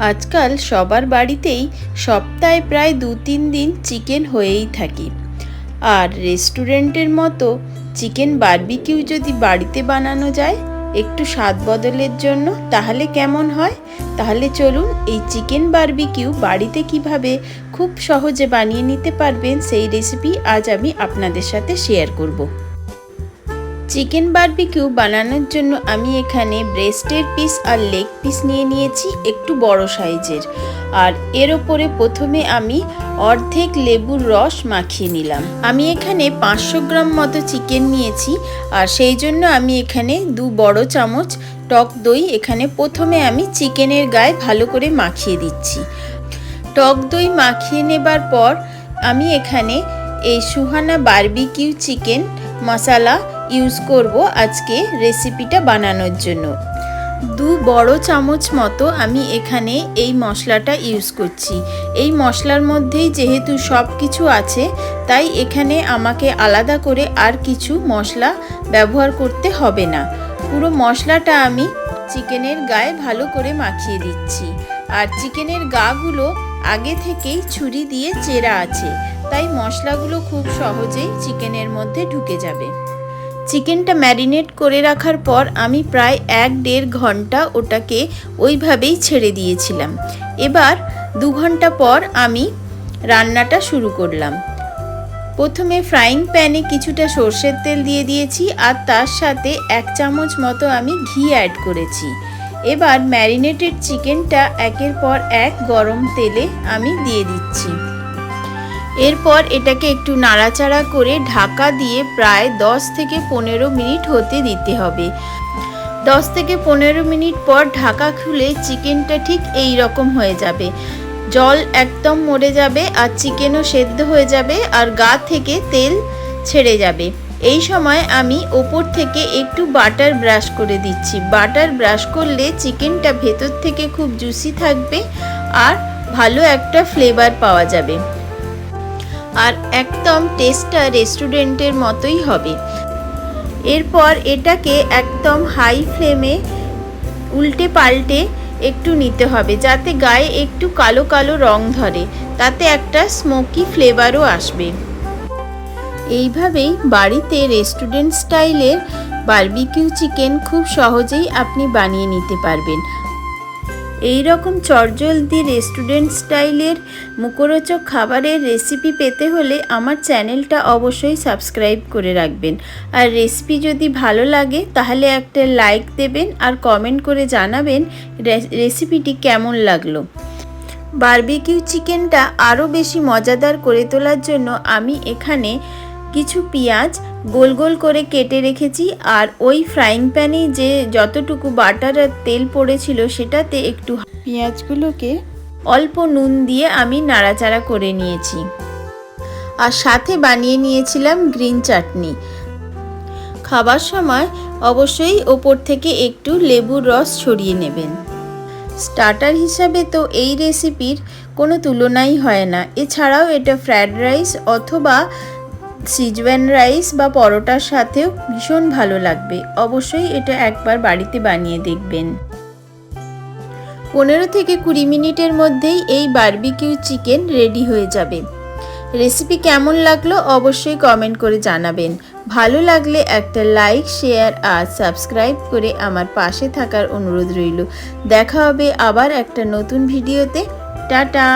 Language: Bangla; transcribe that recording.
आजकल सबार बाड़ीतेई सप्ताहे प्राय 2-3 दिन चिकेन होयेई थाके और रेस्टुरेंटेर मतो चिकेन बारबिकिउ जदि बाड़ीते बानानो जाए एकटू स्वाद बदलेर जोन्नो ताहले केमन हय। ताहले चलुन एई चिकेन बारबिकिउ बाड़ीते किभाबे खूब सहजे बानिये निते पारबेन सेई रेसिपि आज आमि आपनादेर साथे शेयर करब। चिकेन बारबिकिउ बानानोर जोन्नो आमी एखाने ब्रेस्टेर पिस और लेग पिस निये नियेछि एकटू बड़ो साइजेर और एर ओपरे प्रथमे आमी अर्धेक लेबुर रस माखिये निलाम। आमी एखाने 500 ग्राम मतो चिकेन नियेछि और सेई जोन्नो आमी एखाने 2 बड़ो चामच टक दई एखाने प्रथमे आमी चिकेनेर गाये भालो करे माखिये दिচ্ছি। टक दई माखिये नेবার पर आमी एखाने এই সুহানা বারবিকিউ চিকেন মশলা ইউজ করব আজকে রেসিপিটা বানানোর জন্য। 2 বড় চামচ মতো আমি এখানে এই মশলাটা ইউজ করছি। এই মশলার মধ্যেই যেহেতু সব কিছু আছে তাই এখানে আমাকে আলাদা করে আর কিছু মশলা ব্যবহার করতে হবে না। পুরো মশলাটা আমি চিকেনের গায়ে ভালো করে মাখিয়ে দিচ্ছি। আর চিকেনের গাগুলো আগে থেকেই ছুরি দিয়ে চেরা আছে তাই মশলাগুলো খুব সহজেই চিকেনের মধ্যে ঢুকে যাবে। চিকেনটা ম্যারিনেট করে রাখার পর আমি প্রায় 1-1.5 ঘন্টা ওটাকে ওইভাবেই ছেড়ে দিয়েছিলাম। এবার 2 ঘন্টা পর আমি রান্নাটা শুরু করলাম। প্রথমে ফ্রাইং প্যানে কিছুটা সরষের তেল দিয়ে দিয়েছি আর তার সাথে 1 চামচ মতো আমি ঘি অ্যাড করেছি। এবার ম্যারিনেটেড চিকেনটা একের পর এক গরম তেলে আমি দিয়ে দিচ্ছি। এরপর এটাকে একটু নাড়াচাড়া করে ঢাকা দিয়ে প্রায় 10 থেকে 15 মিনিট হতে দিতে হবে। 10 থেকে 15 মিনিট পর ঢাকা খুলে চিকেনটা ঠিক এই রকম হয়ে যাবে। জল একদম মরে যাবে আর চিকেনও সেদ্ধ হয়ে যাবে আর গা থেকে তেল ছেড়ে যাবে। এই সময় আমি ওপর থেকে একটু বাটার ব্রাশ করে দিচ্ছি। বাটার ব্রাশ করলে চিকেনটা ভেতর থেকে খুব জুসি থাকবে আর ভালো একটা ফ্লেভার পাওয়া যাবে আর একদম টেস্টটা রেস্টুরেন্টের মতোই হবে। এরপর এটাকে একদম হাই ফ্লেমে উল্টে পাল্টে একটু নিতে হবে যাতে গায়ে একটু কালো কালো রং ধরে, তাতে একটা স্মোকি ফ্লেভারও আসবে। এইভাবেই বাড়িতে রেস্টুরেন্ট স্টাইলের বারবিকিউ চিকেন খুব সহজেই আপনি বানিয়ে নিতে পারবেন। এই রকম চটজলদি রেস্টুরেন্ট স্টাইলের মুখরোচক খাবারের রেসিপি পেতে হলে আমার চ্যানেলটা অবশ্যই সাবস্ক্রাইব করে রাখবেন। আর রেসিপি যদি ভালো লাগে তাহলে একটা লাইক দেবেন আর কমেন্ট করে জানাবেন রেসিপিটি কেমন লাগলো। বারবিকিউ চিকেনটা আরও বেশি মজাদার করে তোলার জন্য আমি এখানে কিছু পেঁয়াজ গোল গোল করে কেটে রেখেছি আর ওই ফ্রাইং প্যানে যে যতটুকু বাটার আর তেল পড়েছিল সেটাতে একটু পেঁয়াজগুলোকে অল্প নুন দিয়ে আমি নাড়াচাড়া করে নিয়েছি আর সাথে বানিয়ে নিয়েছিলাম গ্রিন চাটনি। খাবার সময় অবশ্যই ওপর থেকে একটু লেবুর রস ছড়িয়ে নেবেন। স্টার্টার হিসাবে তো এই রেসিপির কোনো তুলনাই হয় না। এছাড়াও এটা ফ্রাইড রাইস অথবা সিজওয়ান রাইস বা পরোটার সাথেও ভীষণ ভালো লাগবে। অবশ্যই এটা একবার বাড়িতে বানিয়ে দেখবেন। 15 থেকে 20 মিনিটের মধ্যেই এই বারবিকিউ চিকেন রেডি হয়ে যাবে। রেসিপি কেমন লাগলো অবশ্যই কমেন্ট করে জানাবেন। ভালো লাগলে একটা লাইক শেয়ার আর সাবস্ক্রাইব করে আমার পাশে থাকার অনুরোধ রইল। দেখা হবে আবার একটা নতুন ভিডিওতে। টাটা।